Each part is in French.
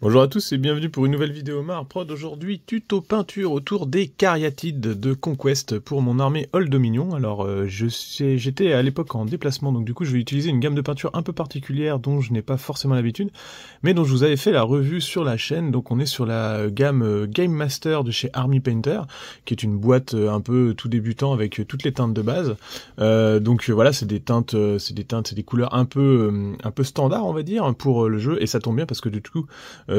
Bonjour à tous et bienvenue pour une nouvelle vidéo Marprod. Aujourd'hui, tuto peinture autour des cariatides de Conquest pour mon armée Old Dominion. Alors, j'étais à l'époque en déplacement, donc du coup, je vais utiliser une gamme de peinture un peu particulière dont je n'ai pas forcément l'habitude, mais dont je vous avais fait la revue sur la chaîne. Donc, on est sur la gamme Game Master de chez Army Painter, qui est une boîte un peu tout débutant avec toutes les teintes de base. Voilà, c'est des teintes, c'est des couleurs un peu standard, on va dire, pour le jeu, et ça tombe bien parce que du coup,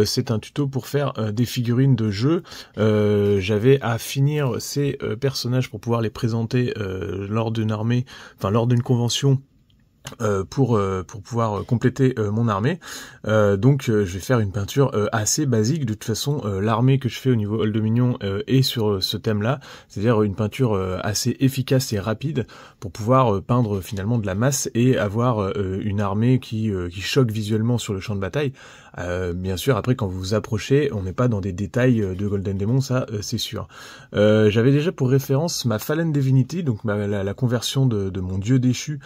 c'est un tuto pour faire des figurines de jeu. J'avais à finir ces personnages pour pouvoir les présenter lors d'une armée, enfin lors d'une convention. Pour pouvoir compléter mon armée. Je vais faire une peinture assez basique. De toute façon, l'armée que je fais au niveau Old Dominion est sur ce thème-là, c'est-à-dire une peinture assez efficace et rapide pour pouvoir peindre finalement de la masse et avoir une armée qui choque visuellement sur le champ de bataille. Bien sûr, après quand vous vous approchez, on n'est pas dans des détails de Golden Demon, ça c'est sûr. J'avais déjà pour référence ma Fallen Divinity, donc la conversion de mon dieu déchu,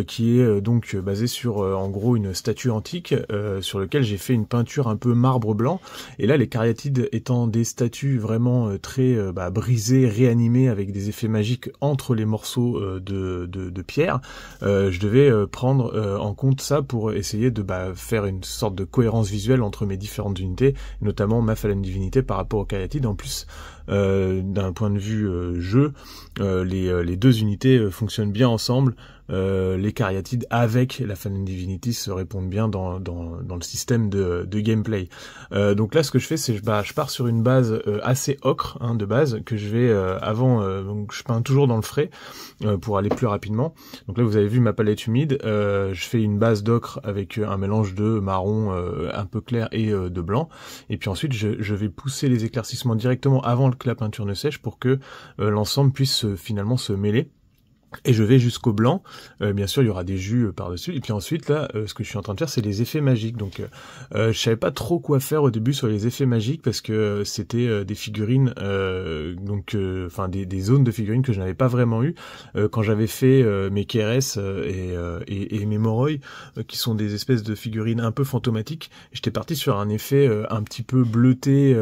qui est donc basée sur en gros une statue antique sur lequel j'ai fait une peinture un peu marbre blanc. Et là, les cariatides étant des statues vraiment très brisées, réanimées avec des effets magiques entre les morceaux de pierre, je devais prendre en compte ça pour essayer de faire une sorte de cohérence visuelle entre mes différentes unités, notamment ma Fallen Divinité par rapport aux cariatides. En plus, d'un point de vue jeu, les deux unités fonctionnent bien ensemble. Les cariatides avec la Fallen Divinity se répondent bien dans le système de gameplay. Donc là, ce que je fais, c'est je pars sur une base assez ocre de base que je vais donc je peins toujours dans le frais pour aller plus rapidement. Donc là, vous avez vu ma palette humide. Je fais une base d'ocre avec un mélange de marron un peu clair et de blanc. Et puis ensuite, je vais pousser les éclaircissements directement avant que la peinture ne sèche pour que l'ensemble puisse finalement se mêler. Et je vais jusqu'au blanc, bien sûr il y aura des jus par-dessus, et puis ensuite là, ce que je suis en train de faire, c'est les effets magiques. Donc je savais pas trop quoi faire au début sur les effets magiques, parce que c'était des figurines, enfin des zones de figurines que je n'avais pas vraiment eu. Quand j'avais fait mes Keres et mes Moroi, qui sont des espèces de figurines un peu fantomatiques, j'étais parti sur un effet un petit peu bleuté,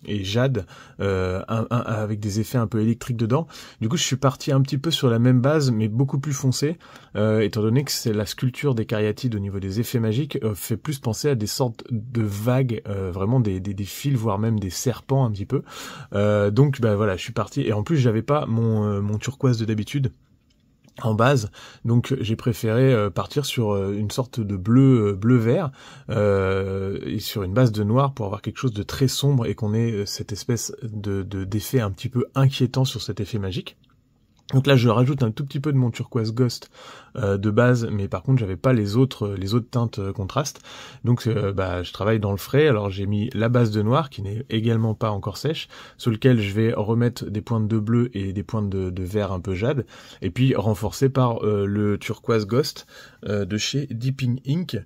et jade, avec des effets un peu électriques dedans. Du coup, je suis parti un petit peu sur la même base, mais beaucoup plus foncé, étant donné que c'est la sculpture des cariatides au niveau des effets magiques, fait plus penser à des sortes de vagues, vraiment des fils, voire même des serpents un petit peu. Voilà, je suis parti, et en plus, j'avais pas mon turquoise de d'habitude en base, donc j'ai préféré partir sur une sorte de bleu vert et sur une base de noir pour avoir quelque chose de très sombre et qu'on ait cette espèce d'effet un petit peu inquiétant sur cet effet magique. Donc là, je rajoute un tout petit peu de mon turquoise Ghost de base, mais par contre, j'avais pas les autres teintes contrastes. Donc, je travaille dans le frais. Alors, j'ai mis la base de noir, qui n'est également pas encore sèche, sur lequel je vais remettre des pointes de bleu et des pointes de vert un peu jade, et puis renforcé par le turquoise Ghost de chez Deeping Ink.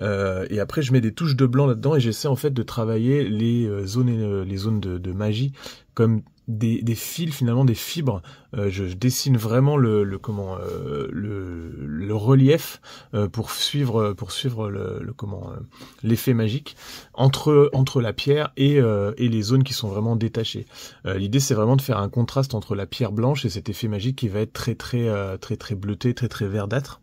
Et après, je mets des touches de blanc là-dedans, et j'essaie en fait de travailler les zones de magie comme des fils, finalement des fibres. Je dessine vraiment le relief pour suivre l'effet magique entre la pierre et les zones qui sont vraiment détachées. L'idée, c'est vraiment de faire un contraste entre la pierre blanche et cet effet magique qui va être très bleuté, très verdâtre.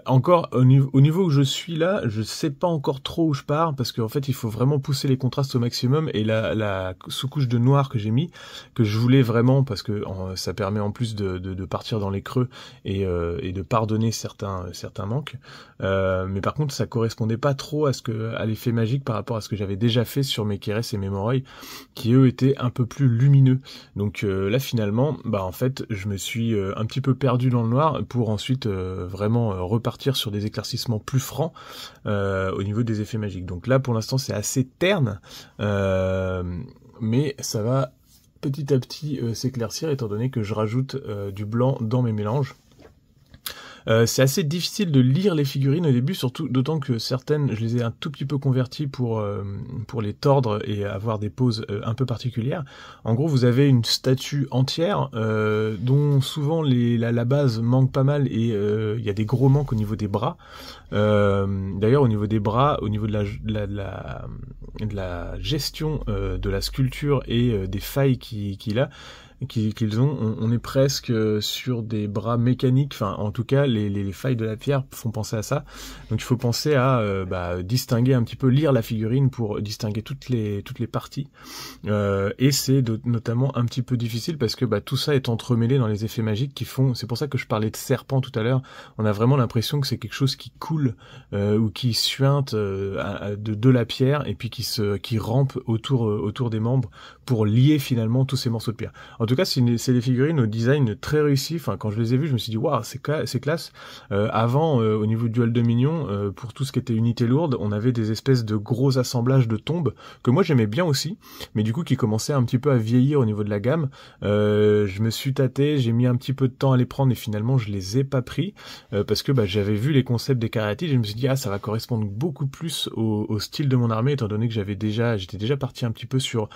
Encore au niveau où je suis là, je sais pas encore trop où je pars, parce qu'en fait il faut vraiment pousser les contrastes au maximum, et la sous-couche de noir que j'ai mis, que je voulais vraiment, parce que ça permet en plus de partir dans les creux et de pardonner certains manques, mais par contre ça correspondait pas trop à l'effet magique par rapport à ce que j'avais déjà fait sur mes Keres et mes Moroi, qui eux étaient un peu plus lumineux. Donc là finalement, en fait je me suis un petit peu perdu dans le noir pour ensuite vraiment repartir sur des éclaircissements plus francs au niveau des effets magiques. Donc là, pour l'instant, c'est assez terne, mais ça va petit à petit s'éclaircir, étant donné que je rajoute du blanc dans mes mélanges. C'est assez difficile de lire les figurines au début, surtout d'autant que certaines, je les ai un tout petit peu converties pour les tordre et avoir des poses un peu particulières. En gros, vous avez une statue entière dont souvent la base manque pas mal et il y a des gros manques au niveau des bras. D'ailleurs, au niveau des bras, au niveau de la gestion de la sculpture et des failles qu'ils ont, on est presque sur des bras mécaniques, enfin en tout cas les failles de la pierre font penser à ça, donc il faut penser à distinguer un petit peu, lire la figurine pour distinguer toutes les parties, et c'est notamment un petit peu difficile parce que tout ça est entremêlé dans les effets magiques qui font, c'est pour ça que je parlais de serpent tout à l'heure, on a vraiment l'impression que c'est quelque chose qui coule ou qui suinte de la pierre et puis qui rampe autour des membres pour lier finalement tous ces morceaux de pierre. En tout cas, c'est des figurines au design très réussi. Enfin, quand je les ai vues, je me suis dit waouh, c'est classe. Avant, au niveau du Old Dominion, pour tout ce qui était unité lourde, on avait des espèces de gros assemblages de tombes que moi j'aimais bien aussi, mais du coup qui commençaient un petit peu à vieillir au niveau de la gamme. Je me suis tâté, j'ai mis un petit peu de temps à les prendre et finalement je les ai pas pris parce que j'avais vu les concepts des caryatides et je me suis dit ça va correspondre beaucoup plus au style de mon armée, étant donné que j'étais déjà parti un petit peu sur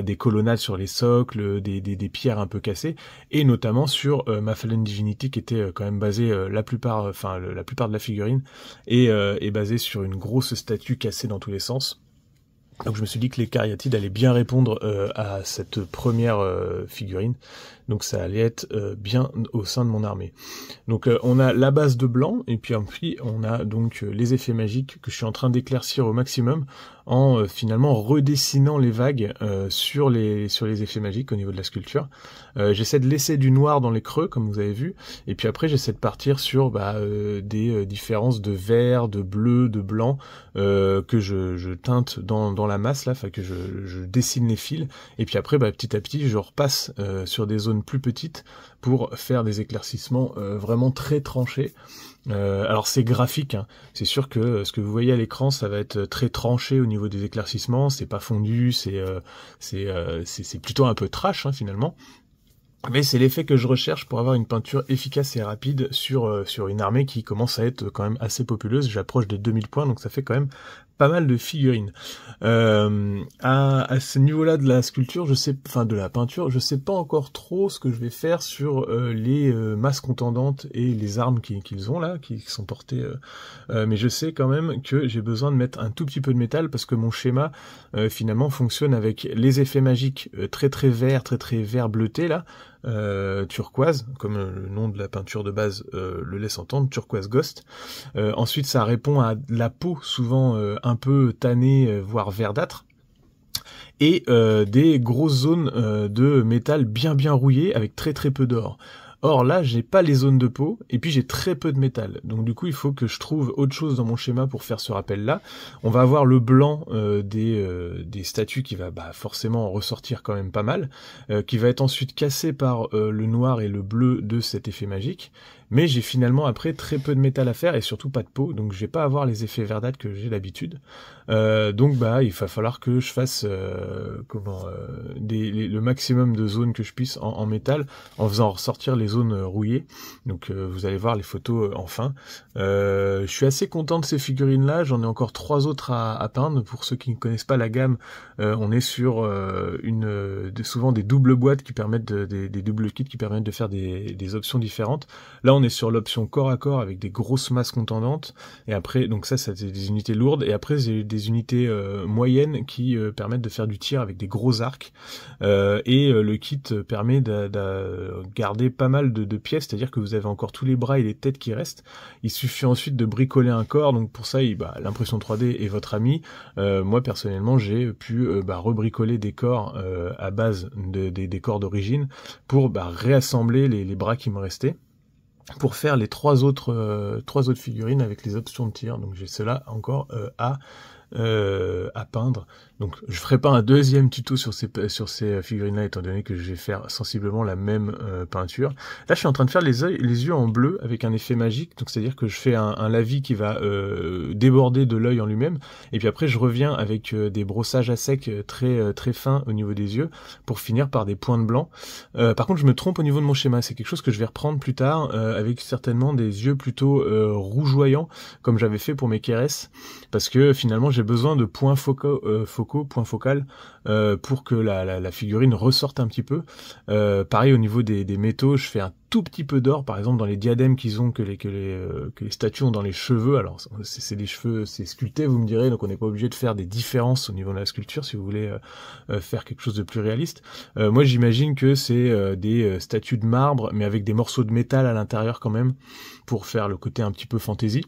des colonnades sur les socles, des pierres un peu cassées, et notamment sur ma Fallen Divinity qui était quand même basée la plupart de la figurine est basée sur une grosse statue cassée dans tous les sens. Donc je me suis dit que les caryatides allaient bien répondre à cette première figurine, donc ça allait être bien au sein de mon armée. Donc on a la base de blanc, et puis on a donc les effets magiques que je suis en train d'éclaircir au maximum en finalement redessinant les vagues sur les effets magiques au niveau de la sculpture. J'essaie de laisser du noir dans les creux comme vous avez vu, et puis après j'essaie de partir sur des différences de vert, de bleu, de blanc que je teinte dans la masse là, enfin que je dessine les fils, et puis après petit à petit je repasse sur des zones plus petites pour faire des éclaircissements vraiment très tranchés. Alors c'est graphique, hein. C'est sûr que ce que vous voyez à l'écran, ça va être très tranché au niveau des éclaircissements, c'est pas fondu, c'est plutôt un peu trash finalement. Mais c'est l'effet que je recherche pour avoir une peinture efficace et rapide sur une armée qui commence à être quand même assez populeuse. J'approche des 2000 points, donc ça fait quand même pas mal de figurines. À ce niveau-là de la sculpture, de la peinture, je sais pas encore trop ce que je vais faire sur les masses contendantes et les armes qu'ils ont là, qui sont portées. Mais je sais quand même que j'ai besoin de mettre un tout petit peu de métal parce que mon schéma finalement fonctionne avec les effets magiques très vert bleuté là. Turquoise, comme le nom de la peinture de base le laisse entendre, Turquoise Ghost. Ensuite, ça répond à la peau, souvent un peu tannée, voire verdâtre. Et des grosses zones de métal bien rouillées avec très peu d'or. Or là, j'ai pas les zones de peau, et puis j'ai très peu de métal. Donc du coup, il faut que je trouve autre chose dans mon schéma pour faire ce rappel-là. On va avoir le blanc des statues qui va forcément ressortir quand même pas mal, qui va être ensuite cassé par le noir et le bleu de cet effet magique. Mais j'ai finalement après très peu de métal à faire et surtout pas de peau, donc je vais pas avoir les effets verdâtres que j'ai d'habitude. Donc il va falloir que je fasse le maximum de zones que je puisse en métal, en faisant ressortir les zones rouillées. Donc vous allez voir les photos enfin. Je suis assez content de ces figurines là, j'en ai encore 3 autres à peindre. Pour ceux qui ne connaissent pas la gamme, on est sur souvent des doubles boîtes qui permettent des doubles kits qui permettent de faire des options différentes. Là on est sur l'option corps à corps avec des grosses masses contendantes, et après donc ça c'est des unités lourdes, et après j'ai des unités moyennes qui permettent de faire du tir avec des gros arcs, et le kit permet de garder pas mal de pièces, c'est-à-dire que vous avez encore tous les bras et les têtes qui restent. Il suffit ensuite de bricoler un corps, donc pour ça l'impression 3D est votre ami. Moi personnellement j'ai pu rebricoler des corps à base des corps d'origine pour réassembler les bras qui me restaient, pour faire les trois autres figurines avec les options de tir. Donc j'ai cela encore à à peindre. Donc je ferai pas un deuxième tuto sur ces figurines-là, étant donné que je vais faire sensiblement la même peinture. Là, je suis en train de faire les yeux en bleu avec un effet magique, donc c'est-à-dire que je fais un lavis qui va déborder de l'œil en lui-même, et puis après je reviens avec des brossages à sec très fins au niveau des yeux, pour finir par des points de blanc. Par contre, je me trompe au niveau de mon schéma, c'est quelque chose que je vais reprendre plus tard, avec certainement des yeux plutôt rougeoyants, comme j'avais fait pour mes Keres, parce que finalement j'ai besoin de points point focal, pour que la figurine ressorte un petit peu. Pareil au niveau des métaux, je fais un tout petit peu d'or, par exemple dans les diadèmes que les statues ont dans les cheveux. Alors c'est des cheveux, c'est sculpté, vous me direz, donc on n'est pas obligé de faire des différences au niveau de la sculpture si vous voulez faire quelque chose de plus réaliste. Moi j'imagine que c'est des statues de marbre, mais avec des morceaux de métal à l'intérieur quand même, pour faire le côté un petit peu fantaisie.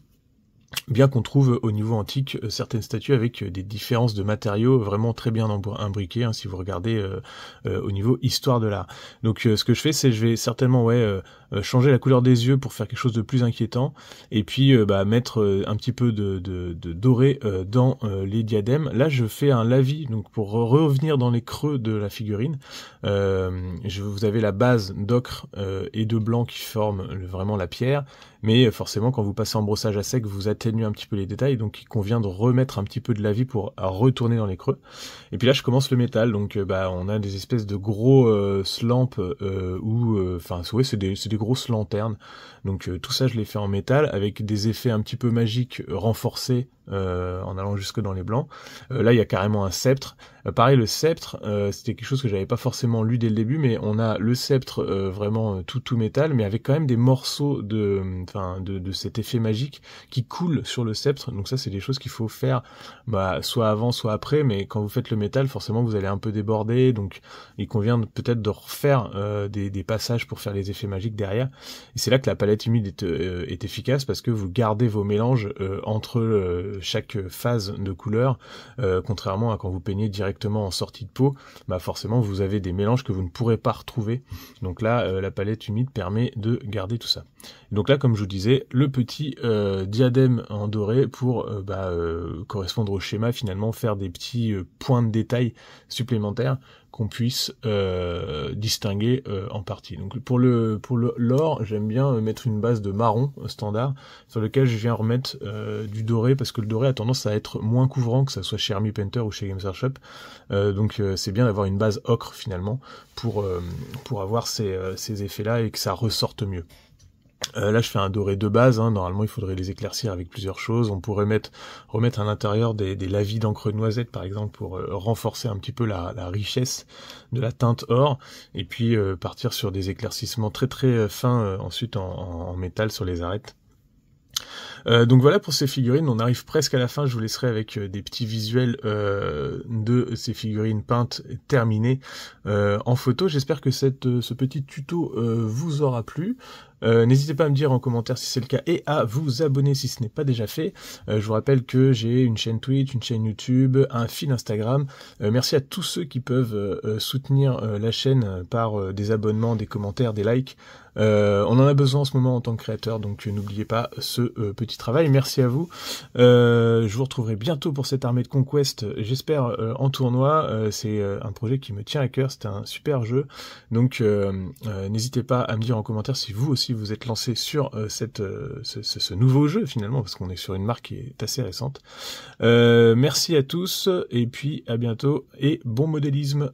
Bien qu'on trouve au niveau antique certaines statues avec des différences de matériaux vraiment très bien imbriquées, hein, si vous regardez au niveau histoire de l'art. Donc ce que je fais, c'est je vais certainement changer la couleur des yeux pour faire quelque chose de plus inquiétant, et puis mettre un petit peu de doré dans les diadèmes. Là je fais un lavis, donc pour revenir dans les creux de la figurine. Vous avez la base d'ocre et de blanc qui forment vraiment la pierre, mais forcément quand vous passez en brossage à sec, vous atténuez un petit peu les détails, donc il convient de remettre un petit peu de lavis pour retourner dans les creux. Et puis là je commence le métal, donc on a des espèces de gros slants c'est des grosses lanternes. Donc tout ça je l'ai fait en métal avec des effets un petit peu magiques renforcés en allant jusque dans les blancs. Là il y a carrément un sceptre. Pareil, le sceptre, c'était quelque chose que j'avais pas forcément lu dès le début, mais on a le sceptre vraiment tout métal, mais avec quand même des morceaux de cet effet magique qui coule sur le sceptre. Donc ça c'est des choses qu'il faut faire soit avant soit après, mais quand vous faites le métal, forcément vous allez un peu déborder, donc il convient peut-être de refaire des passages pour faire les effets magiques derrière. Et c'est là que la palette humide est efficace, parce que vous gardez vos mélanges entre chaque phase de couleur, contrairement à quand vous peignez directement en sortie de peau, forcément vous avez des mélanges que vous ne pourrez pas retrouver. Donc là la palette humide permet de garder tout ça. Donc là, comme je vous disais, le petit diadème en doré pour correspondre au schéma, finalement faire des petits points de détail supplémentaires qu'on puisse distinguer en partie. Donc pour l'or, j'aime bien mettre une base de marron standard sur lequel je viens remettre du doré, parce que le doré a tendance à être moins couvrant, que ça soit chez Army Painter ou chez Games Workshop. Donc c'est bien d'avoir une base ocre finalement pour avoir ces effets-là et que ça ressorte mieux. Là je fais un doré de base, hein. Normalement il faudrait les éclaircir avec plusieurs choses. On pourrait remettre à l'intérieur des lavis d'encre noisette par exemple, pour renforcer un petit peu la richesse de la teinte or, et puis partir sur des éclaircissements très fins ensuite en métal sur les arêtes. Donc voilà pour ces figurines, on arrive presque à la fin. Je vous laisserai avec des petits visuels de ces figurines peintes terminées en photo. J'espère que ce petit tuto vous aura plu. N'hésitez pas à me dire en commentaire si c'est le cas et à vous abonner si ce n'est pas déjà fait. Je vous rappelle que j'ai une chaîne Twitch, une chaîne YouTube, un fil Instagram. Merci à tous ceux qui peuvent soutenir la chaîne par des abonnements, des commentaires, des likes. On en a besoin en ce moment en tant que créateur, donc n'oubliez pas ce petit travail. Merci à vous. Je vous retrouverai bientôt pour cette armée de Conquest, j'espère en tournoi. C'est un projet qui me tient à cœur, c'est un super jeu. Donc n'hésitez pas à me dire en commentaire si vous aussi vous êtes lancé sur ce nouveau jeu finalement, parce qu'on est sur une marque qui est assez récente. Merci à tous, et puis à bientôt, et bon modélisme.